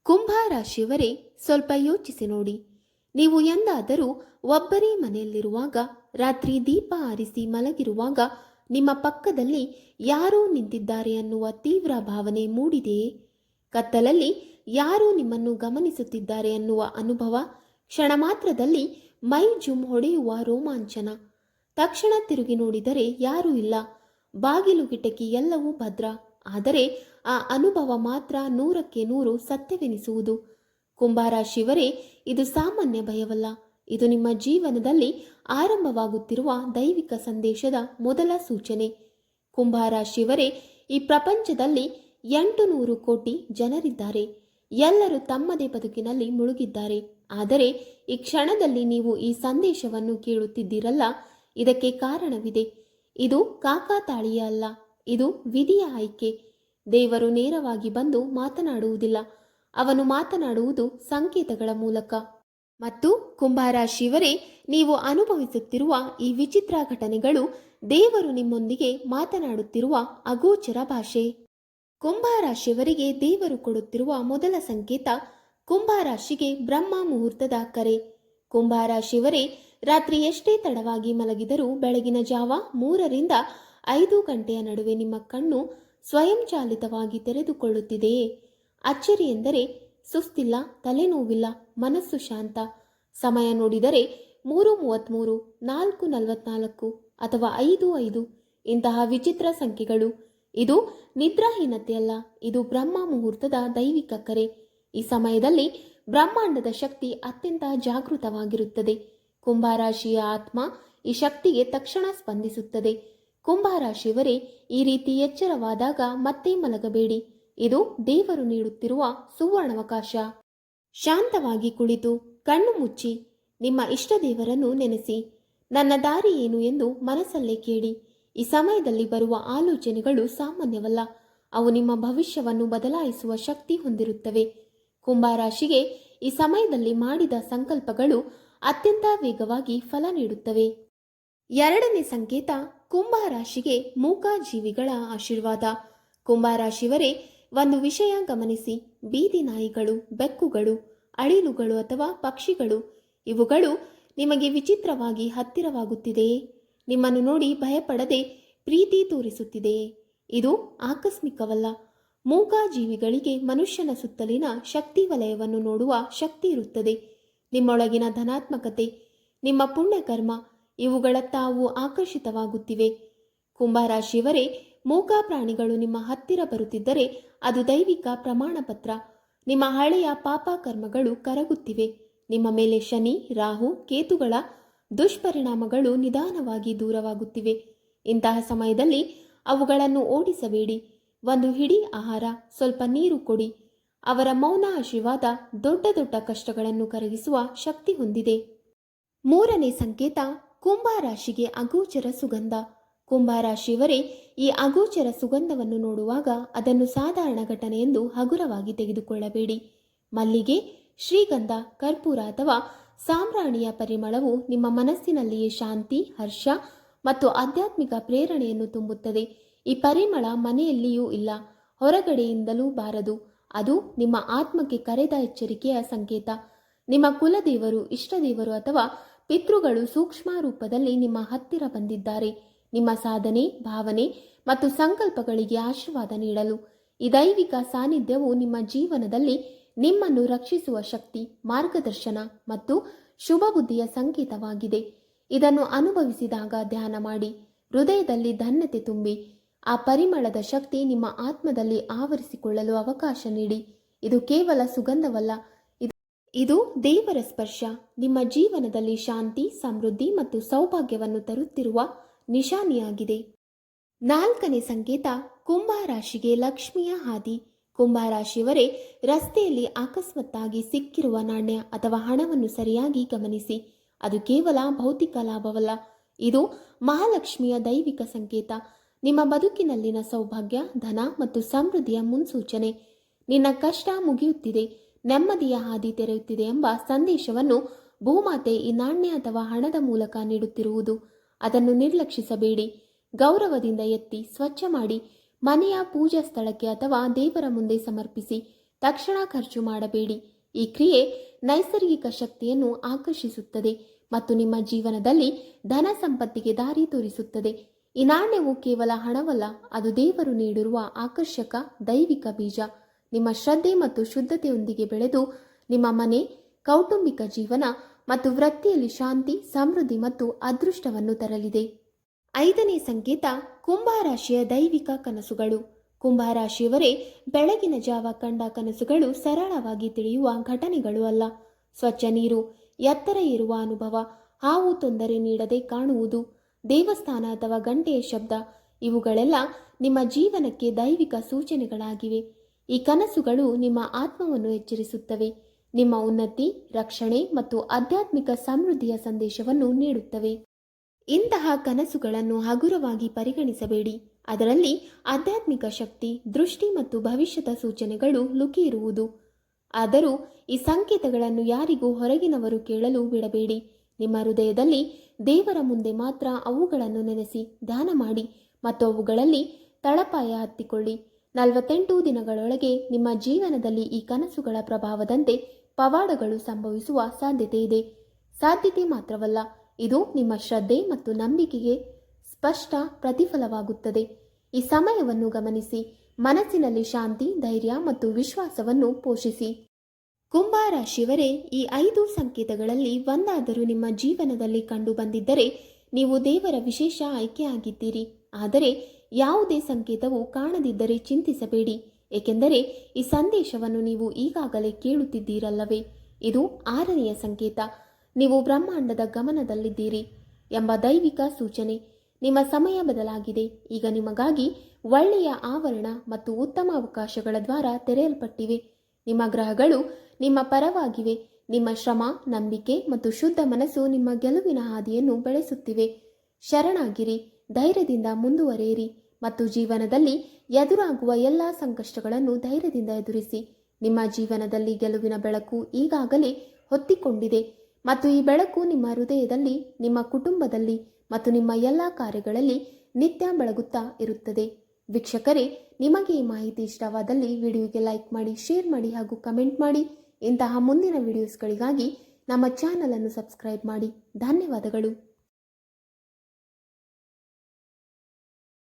ಕುಂಭ ರಾಶಿಯವರೇ, ಸ್ವಲ್ಪ ಯೋಚಿಸಿ ನೋಡಿ. ನೀವು ಎಂದಾದರೂ ಒಬ್ಬರೇ ಮನೆಯಲ್ಲಿರುವಾಗ, ರಾತ್ರಿ ದೀಪ ಆರಿಸಿ ಮಲಗಿರುವಾಗ ನಿಮ್ಮ ಪಕ್ಕದಲ್ಲಿ ಯಾರೋ ನಿಂತಿದ್ದಾರೆ ಅನ್ನುವ ತೀವ್ರ ಭಾವನೆ ಮೂಡಿದೆಯೇ? ಕತ್ತಲಲ್ಲಿ ಯಾರೋ ನಿಮ್ಮನ್ನು ಗಮನಿಸುತ್ತಿದ್ದಾರೆ ಅನ್ನುವ ಅನುಭವ, ಕ್ಷಣ ಮಾತ್ರದಲ್ಲಿ ಮೈ ಜುಮ್ ಹೊಡೆಯುವ ರೋಮಾಂಚನ. ತಕ್ಷಣ ತಿರುಗಿ ನೋಡಿದರೆ ಯಾರೂ ಇಲ್ಲ, ಬಾಗಿಲು ಕಿಟಕಿ ಎಲ್ಲವೂ ಭದ್ರ. ಆದರೆ ಆ ಅನುಭವ ಮಾತ್ರ 100ಕ್ಕೆ 100 ಸತ್ಯವೆನಿಸುವುದು. ಕುಂಭರಾಶಿಯವರೇ, ಇದು ಸಾಮಾನ್ಯ ಭಯವಲ್ಲ. ಇದು ನಿಮ್ಮ ಜೀವನದಲ್ಲಿ ಆರಂಭವಾಗುತ್ತಿರುವ ದೈವಿಕ ಸಂದೇಶದ ಮೊದಲ ಸೂಚನೆ. ಕುಂಭರಾಶಿಯವರೇ, ಈ ಪ್ರಪಂಚದಲ್ಲಿ 800 ಕೋಟಿ ಜನರಿದ್ದಾರೆ. ಎಲ್ಲರೂ ತಮ್ಮದೇ ಬದುಕಿನಲ್ಲಿ ಮುಳುಗಿದ್ದಾರೆ. ಆದರೆ ಈ ಕ್ಷಣದಲ್ಲಿ ನೀವು ಈ ಸಂದೇಶವನ್ನು ಕೇಳುತ್ತಿದ್ದೀರಲ್ಲ, ಇದಕ್ಕೆ ಕಾರಣವಿದೆ. ಇದು ಕಾಕಾತಾಳೀಯ ಅಲ್ಲ, ಇದು ವಿಧಿಯ ಆಯ್ಕೆ. ದೇವರು ನೇರವಾಗಿ ಬಂದು ಮಾತನಾಡುವುದಿಲ್ಲ, ಅವನು ಮಾತನಾಡುವುದು ಸಂಕೇತಗಳ ಮೂಲಕ. ಮತ್ತು ಕುಂಭರಾಶಿಯವರೇ, ನೀವು ಅನುಭವಿಸುತ್ತಿರುವ ಈ ವಿಚಿತ್ರ ಘಟನೆಗಳು ದೇವರು ನಿಮ್ಮೊಂದಿಗೆ ಮಾತನಾಡುತ್ತಿರುವ ಅಗೋಚರ ಭಾಷೆ. ಕುಂಭರಾಶಿಯವರಿಗೆ ದೇವರು ಕೊಡುತ್ತಿರುವ ಮೊದಲ ಸಂಕೇತ, ಕುಂಭರಾಶಿಗೆ ಬ್ರಹ್ಮ ಮುಹೂರ್ತದ ಕರೆ. ಕುಂಭರಾಶಿಯವರೇ, ರಾತ್ರಿ ಎಷ್ಟೇ ತಡವಾಗಿ ಮಲಗಿದರೂ ಬೆಳಗಿನ ಜಾವ 3ರಿಂದ 5 ಗಂಟೆಯ ನಡುವೆ ನಿಮ್ಮ ಕಣ್ಣು ಸ್ವಯಂಚಾಲಿತವಾಗಿ ತೆರೆದುಕೊಳ್ಳುತ್ತಿದೆಯೇ? ಅಚ್ಚರಿ ಎಂದರೆ ಸುಸ್ತಿಲ್ಲ, ತಲೆನೋವಿಲ್ಲ, ಮನಸ್ಸು ಶಾಂತ. ಸಮಯ ನೋಡಿದರೆ 3:33, 4:44 ಅಥವಾ 5:05 ಇಂತಹ ವಿಚಿತ್ರ ಸಂಖ್ಯೆಗಳು. ಇದು ನಿದ್ರಾಹೀನತೆಯಲ್ಲ, ಇದು ಬ್ರಹ್ಮ ಮುಹೂರ್ತದ ದೈವಿಕ ಕರೆ. ಈ ಸಮಯದಲ್ಲಿ ಬ್ರಹ್ಮಾಂಡದ ಶಕ್ತಿ ಅತ್ಯಂತ ಜಾಗೃತವಾಗಿರುತ್ತದೆ. ಕುಂಭರಾಶಿಯ ಆತ್ಮ ಈ ಶಕ್ತಿಗೆ ತಕ್ಷಣ ಸ್ಪಂದಿಸುತ್ತದೆ. ಕುಂಭರಾಶಿಯವರೇ, ಈ ರೀತಿ ಎಚ್ಚರವಾದಾಗ ಮತ್ತೆ ಮಲಗಬೇಡಿ. ಇದು ದೇವರು ನೀಡುತ್ತಿರುವ ಸುವರ್ಣಾವಕಾಶ. ಶಾಂತವಾಗಿ ಕುಳಿತು ಕಣ್ಣು ಮುಚ್ಚಿ ನಿಮ್ಮ ಇಷ್ಟ ದೇವರನ್ನು ನೆನೆಸಿ. ನನ್ನ ದಾರಿ ಏನು ಎಂದು ಮನಸ್ಸಲ್ಲೇ ಕೇಳಿ. ಈ ಸಮಯದಲ್ಲಿ ಬರುವ ಆಲೋಚನೆಗಳು ಸಾಮಾನ್ಯವಲ್ಲ, ಅವು ನಿಮ್ಮ ಭವಿಷ್ಯವನ್ನು ಬದಲಾಯಿಸುವ ಶಕ್ತಿ ಹೊಂದಿರುತ್ತವೆ. ಕುಂಭರಾಶಿಗೆ ಈ ಸಮಯದಲ್ಲಿ ಮಾಡಿದ ಸಂಕಲ್ಪಗಳು ಅತ್ಯಂತ ವೇಗವಾಗಿ ಫಲ ನೀಡುತ್ತವೆ. 2ನೇ ಸಂಕೇತ, ಕುಂಭರಾಶಿಗೆ ಮೂಕಜೀವಿಗಳ ಆಶೀರ್ವಾದ. ಕುಂಭರಾಶಿಯವರೇ, ಒಂದು ವಿಷಯ ಗಮನಿಸಿ. ಬೀದಿ ನಾಯಿಗಳು, ಬೆಕ್ಕುಗಳು, ಅಳಿಲುಗಳು ಅಥವಾ ಪಕ್ಷಿಗಳು, ಇವುಗಳು ನಿಮಗೆ ವಿಚಿತ್ರವಾಗಿ ಹತ್ತಿರವಾಗುತ್ತಿದೆಯೇ? ನಿಮ್ಮನ್ನು ನೋಡಿ ಭಯಪಡದೆ ಪ್ರೀತಿ ತೋರಿಸುತ್ತಿದೆಯೇ? ಇದು ಆಕಸ್ಮಿಕವಲ್ಲ. ಮೂಕಜೀವಿಗಳಿಗೆ ಮನುಷ್ಯನ ಸುತ್ತಲಿನ ಶಕ್ತಿ ವಲಯವನ್ನು ನೋಡುವ ಶಕ್ತಿ ಇರುತ್ತದೆ. ನಿಮ್ಮೊಳಗಿನ ಧನಾತ್ಮಕತೆ, ನಿಮ್ಮ ಪುಣ್ಯಕರ್ಮ, ಇವುಗಳತ್ತ ಅವು ಆಕರ್ಷಿತವಾಗುತ್ತಿವೆ. ಕುಂಭರಾಶಿಯವರೇ, ಮೂಕ ಪ್ರಾಣಿಗಳು ನಿಮ್ಮ ಹತ್ತಿರ ಬರುತ್ತಿದ್ದರೆ ಅದು ದೈವಿಕ ಪ್ರಮಾಣ ಪತ್ರ. ನಿಮ್ಮ ಹಳೆಯ ಪಾಪ ಕರ್ಮಗಳು ಕರಗುತ್ತಿವೆ. ನಿಮ್ಮ ಮೇಲೆ ಶನಿ, ರಾಹು, ಕೇತುಗಳ ದುಷ್ಪರಿಣಾಮಗಳು ನಿಧಾನವಾಗಿ ದೂರವಾಗುತ್ತಿವೆ. ಇಂತಹ ಸಮಯದಲ್ಲಿ ಅವುಗಳನ್ನು ಓಡಿಸಬೇಡಿ. ಒಂದು ಹಿಡಿ ಆಹಾರ, ಸ್ವಲ್ಪ ನೀರು ಕೊಡಿ. ಅವರ ಮೌನ ಆಶೀರ್ವಾದ ದೊಡ್ಡ ದೊಡ್ಡ ಕಷ್ಟಗಳನ್ನು ಕರಗಿಸುವ ಶಕ್ತಿ ಹೊಂದಿದೆ. 3ನೇ ಸಂಕೇತ, ಕುಂಭರಾಶಿಗೆ ಅಗೋಚರ ಸುಗಂಧ. ಕುಂಭರಾಶಿಯವರೇ, ಈ ಅಗೋಚರ ಸುಗಂಧವನ್ನು ನೋಡುವಾಗ ಅದನ್ನು ಸಾಧಾರಣ ಘಟನೆ ಎಂದು ಹಗುರವಾಗಿ ತೆಗೆದುಕೊಳ್ಳಬೇಡಿ. ಮಲ್ಲಿಗೆ, ಶ್ರೀಗಂಧ, ಕರ್ಪೂರ ಅಥವಾ ಸಾಂಬ್ರಾಣಿಯ ಪರಿಮಳವು ನಿಮ್ಮ ಮನಸ್ಸಿನಲ್ಲಿಯೇ ಶಾಂತಿ, ಹರ್ಷ ಮತ್ತು ಆಧ್ಯಾತ್ಮಿಕ ಪ್ರೇರಣೆಯನ್ನು ತುಂಬುತ್ತದೆ. ಈ ಪರಿಮಳ ಮನೆಯಲ್ಲಿಯೂ ಇಲ್ಲ, ಹೊರಗಡೆಯಿಂದಲೂ ಬಾರದು. ಅದು ನಿಮ್ಮ ಆತ್ಮಕ್ಕೆ ಕರೆದ ಎಚ್ಚರಿಕೆಯ ಸಂಕೇತ. ನಿಮ್ಮ ಕುಲದೇವರು, ಇಷ್ಟದೇವರು ಅಥವಾ ಪಿತೃಗಳು ಸೂಕ್ಷ್ಮ ರೂಪದಲ್ಲಿ ನಿಮ್ಮ ಹತ್ತಿರ ಬಂದಿದ್ದಾರೆ, ನಿಮ್ಮ ಸಾಧನೆ, ಭಾವನೆ ಮತ್ತು ಸಂಕಲ್ಪಗಳಿಗೆ ಆಶೀರ್ವಾದ ನೀಡಲು. ಈ ದೈವಿಕ ಸಾನ್ನಿಧ್ಯವು ನಿಮ್ಮ ಜೀವನದಲ್ಲಿ ನಿಮ್ಮನ್ನು ರಕ್ಷಿಸುವ ಶಕ್ತಿ, ಮಾರ್ಗದರ್ಶನ ಮತ್ತು ಶುಭ ಬುದ್ಧಿಯ ಸಂಕೇತವಾಗಿದೆ. ಇದನ್ನು ಅನುಭವಿಸಿದಾಗ ಧ್ಯಾನ ಮಾಡಿ, ಹೃದಯದಲ್ಲಿ ಧನ್ಯತೆ ತುಂಬಿ, ಆ ಪರಿಮಳದ ಶಕ್ತಿ ನಿಮ್ಮ ಆತ್ಮದಲ್ಲಿ ಆವರಿಸಿಕೊಳ್ಳಲು ಅವಕಾಶ ನೀಡಿ. ಇದು ಕೇವಲ ಸುಗಂಧವಲ್ಲ, ಇದು ದೇವರ ಸ್ಪರ್ಶ. ನಿಮ್ಮ ಜೀವನದಲ್ಲಿ ಶಾಂತಿ, ಸಮೃದ್ಧಿ ಮತ್ತು ಸೌಭಾಗ್ಯವನ್ನು ತರುತ್ತಿರುವ ನಿಶಾನಿಯಾಗಿದೆ. 4ನೇ ಸಂಕೇತ, ಕುಂಭರಾಶಿಗೆ ಲಕ್ಷ್ಮಿಯ ಹಾದಿ. ಕುಂಭರಾಶಿಯವರೇ, ರಸ್ತೆಯಲ್ಲಿ ಅಕಸ್ಮಾತ್ತಾಗಿ ಸಿಕ್ಕಿರುವ ನಾಣ್ಯ ಅಥವಾ ಹಣವನ್ನು ಸರಿಯಾಗಿ ಗಮನಿಸಿ. ಅದು ಕೇವಲ ಭೌತಿಕ ಲಾಭವಲ್ಲ, ಇದು ಮಹಾಲಕ್ಷ್ಮಿಯ ದೈವಿಕ ಸಂಕೇತ. ನಿಮ್ಮ ಬದುಕಿನಲ್ಲಿನ ಸೌಭಾಗ್ಯ, ಧನ ಮತ್ತು ಸಮೃದ್ಧಿಯ ಮುನ್ಸೂಚನೆ. ನಿನ್ನ ಕಷ್ಟ ಮುಗಿಯುತ್ತಿದೆ, ನೆಮ್ಮದಿಯ ಹಾದಿ ತೆರೆಯುತ್ತಿದೆ ಎಂಬ ಸಂದೇಶವನ್ನು ಭೂಮಾತೆ ಈ ನಾಣ್ಯ ಅಥವಾ ಹಣದ ಮೂಲಕ ನೀಡುತ್ತಿರುವುದು. ಅದನ್ನು ನಿರ್ಲಕ್ಷಿಸಬೇಡಿ. ಗೌರವದಿಂದ ಎತ್ತಿ ಸ್ವಚ್ಛ ಮಾಡಿ ಮನೆಯ ಪೂಜಾ ಸ್ಥಳಕ್ಕೆ ಅಥವಾ ದೇವರ ಮುಂದೆ ಸಮರ್ಪಿಸಿ. ತಕ್ಷಣ ಖರ್ಚು ಮಾಡಬೇಡಿ. ಈ ಕ್ರಿಯೆ ನೈಸರ್ಗಿಕ ಶಕ್ತಿಯನ್ನು ಆಕರ್ಷಿಸುತ್ತದೆ ಮತ್ತು ನಿಮ್ಮ ಜೀವನದಲ್ಲಿ ಧನ ಸಂಪತ್ತಿಗೆ ದಾರಿ ತೋರಿಸುತ್ತದೆ. ಈ ನಾಣ್ಯವು ಕೇವಲ ಹಣವಲ್ಲ, ಅದು ದೇವರು ನೀಡಿರುವ ಆಕರ್ಷಕ ದೈವಿಕ ಬೀಜ. ನಿಮ್ಮ ಶ್ರದ್ಧೆ ಮತ್ತು ಶುದ್ಧತೆಯೊಂದಿಗೆ ಬೆಳೆದು ನಿಮ್ಮ ಮನೆ, ಕೌಟುಂಬಿಕ ಜೀವನ ಮತ್ತು ವೃತ್ತಿಯಲ್ಲಿ ಶಾಂತಿ, ಸಮೃದ್ಧಿ ಮತ್ತು ಅದೃಷ್ಟವನ್ನು ತರಲಿದೆ. 5ನೇ ಸಂಕೇತ, ಕುಂಭರಾಶಿಯ ದೈವಿಕ ಕನಸುಗಳು. ಕುಂಭರಾಶಿಯವರೇ, ಬೆಳಗಿನ ಜಾವ ಕಂಡ ಕನಸುಗಳು ಸರಳವಾಗಿ ತಿಳಿಯುವ ಘಟನೆಗಳು ಅಲ್ಲ. ಸ್ವಚ್ಛ ನೀರು, ಎತ್ತರ ಏರುವ ಅನುಭವ, ಹಾವು ತೊಂದರೆ ನೀಡದೆ ಕಾಣುವುದು, ದೇವಸ್ಥಾನ ಅಥವಾ ಗಂಟೆಯ ಶಬ್ದ, ಇವುಗಳೆಲ್ಲ ನಿಮ್ಮ ಜೀವನಕ್ಕೆ ದೈವಿಕ ಸೂಚನೆಗಳಾಗಿವೆ. ಈ ಕನಸುಗಳು ನಿಮ್ಮ ಆತ್ಮವನ್ನು ಎಚ್ಚರಿಸುತ್ತವೆ, ನಿಮ್ಮ ಉನ್ನತಿ, ರಕ್ಷಣೆ ಮತ್ತು ಆಧ್ಯಾತ್ಮಿಕ ಸಮೃದ್ಧಿಯ ಸಂದೇಶವನ್ನು ನೀಡುತ್ತವೆ. ಇಂತಹ ಕನಸುಗಳನ್ನು ಹಗುರವಾಗಿ ಪರಿಗಣಿಸಬೇಡಿ. ಅದರಲ್ಲಿ ಆಧ್ಯಾತ್ಮಿಕ ಶಕ್ತಿ, ದೃಷ್ಟಿ ಮತ್ತು ಭವಿಷ್ಯದ ಸೂಚನೆಗಳು ಲುಕಿಯಿರುವುದು. ಆದರೂ ಈ ಸಂಕೇತಗಳನ್ನು ಯಾರಿಗೂ ಹೊರಗಿನವರು ಕೇಳಲು ಬಿಡಬೇಡಿ. ನಿಮ್ಮ ಹೃದಯದಲ್ಲಿ ದೇವರ ಮುಂದೆ ಮಾತ್ರ ಅವುಗಳನ್ನು ನೆನೆಸಿ ಧ್ಯಾನ ಮಾಡಿ ಮತ್ತು ಅವುಗಳಲ್ಲಿ ತಳಪಾಯ ಹತ್ತಿಕೊಳ್ಳಿ. 48 ದಿನಗಳೊಳಗೆ ನಿಮ್ಮ ಜೀವನದಲ್ಲಿ ಈ ಕನಸುಗಳ ಪ್ರಭಾವದಂತೆ ಪವಾಡಗಳು ಸಂಭವಿಸುವ ಸಾಧ್ಯತೆ ಇದೆ. ಸಾಧ್ಯತೆ ಮಾತ್ರವಲ್ಲ, ಇದು ನಿಮ್ಮ ಶ್ರದ್ಧೆ ಮತ್ತು ನಂಬಿಕೆಗೆ ಸ್ಪಷ್ಟ ಪ್ರತಿಫಲವಾಗುತ್ತದೆ. ಈ ಸಮಯವನ್ನು ಗಮನಿಸಿ, ಮನಸ್ಸಿನಲ್ಲಿ ಶಾಂತಿ, ಧೈರ್ಯ ಮತ್ತು ವಿಶ್ವಾಸವನ್ನು ಪೋಷಿಸಿ. ಕುಂಭರಾಶಿಯವರೇ, ಈ 5 ಸಂಕೇತಗಳಲ್ಲಿ ಒಂದಾದರೂ ನಿಮ್ಮ ಜೀವನದಲ್ಲಿ ಕಂಡು ಬಂದಿದ್ದರೆ ನೀವು ದೇವರ ವಿಶೇಷ ಆಯ್ಕೆಯಾಗಿದ್ದೀರಿ. ಆದರೆ ಯಾವುದೇ ಸಂಕೇತವು ಕಾಣದಿದ್ದರೆ ಚಿಂತಿಸಬೇಡಿ, ಏಕೆಂದರೆ ಈ ಸಂದೇಶವನ್ನು ನೀವು ಈಗಾಗಲೇ ಕೇಳುತ್ತಿದ್ದೀರಲ್ಲವೇ. ಇದು 6ನೆಯ ಸಂಕೇತ, ನೀವು ಬ್ರಹ್ಮಾಂಡದ ಗಮನದಲ್ಲಿದ್ದೀರಿ ಎಂಬ ದೈವಿಕ ಸೂಚನೆ. ನಿಮ್ಮ ಸಮಯ ಬದಲಾಗಿದೆ. ಈಗ ನಿಮಗಾಗಿ ಒಳ್ಳೆಯ ಆವರಣ ಮತ್ತು ಉತ್ತಮ ಅವಕಾಶಗಳ ದ್ವಾರ ತೆರೆಯಲ್ಪಟ್ಟಿವೆ. ನಿಮ್ಮ ಗ್ರಹಗಳು ನಿಮ್ಮ ಪರವಾಗಿವೆ. ನಿಮ್ಮ ಶ್ರಮ, ನಂಬಿಕೆ ಮತ್ತು ಶುದ್ಧ ಮನಸ್ಸು ನಿಮ್ಮ ಗೆಲುವಿನ ಹಾದಿಯನ್ನು ಬೆಳೆಸುತ್ತಿವೆ. ಶರಣಾಗಿರಿ, ಧೈರ್ಯದಿಂದ ಮುಂದುವರಿಯಿರಿ ಮತ್ತು ಜೀವನದಲ್ಲಿ ಎದುರಾಗುವ ಎಲ್ಲ ಸಂಕಷ್ಟಗಳನ್ನು ಧೈರ್ಯದಿಂದ ಎದುರಿಸಿ. ನಿಮ್ಮ ಜೀವನದಲ್ಲಿ ಗೆಲುವಿನ ಬೆಳಕು ಈಗಾಗಲೇ ಹೊತ್ತಿಕೊಂಡಿದೆ ಮತ್ತು ಈ ಬೆಳಕು ನಿಮ್ಮ ಹೃದಯದಲ್ಲಿ, ನಿಮ್ಮ ಕುಟುಂಬದಲ್ಲಿ ಮತ್ತು ನಿಮ್ಮ ಎಲ್ಲ ಕಾರ್ಯಗಳಲ್ಲಿ ನಿತ್ಯ ಬೆಳಗುತ್ತಾ ಇರುತ್ತದೆ. ವೀಕ್ಷಕರೇ, ನಿಮಗೆ ಈ ಮಾಹಿತಿ ಇಷ್ಟವಾದಲ್ಲಿ ವಿಡಿಯೋಗೆ ಲೈಕ್ ಮಾಡಿ, ಶೇರ್ ಮಾಡಿ ಹಾಗೂ ಕಮೆಂಟ್ ಮಾಡಿ. ಇಂತಹ ಮುಂದಿನ ವಿಡಿಯೋಸ್ಗಳಿಗಾಗಿ ನಮ್ಮ ಚಾನಲ್ ಅನ್ನು ಸಬ್ಸ್ಕ್ರೈಬ್ ಮಾಡಿ. ಧನ್ಯವಾದಗಳು.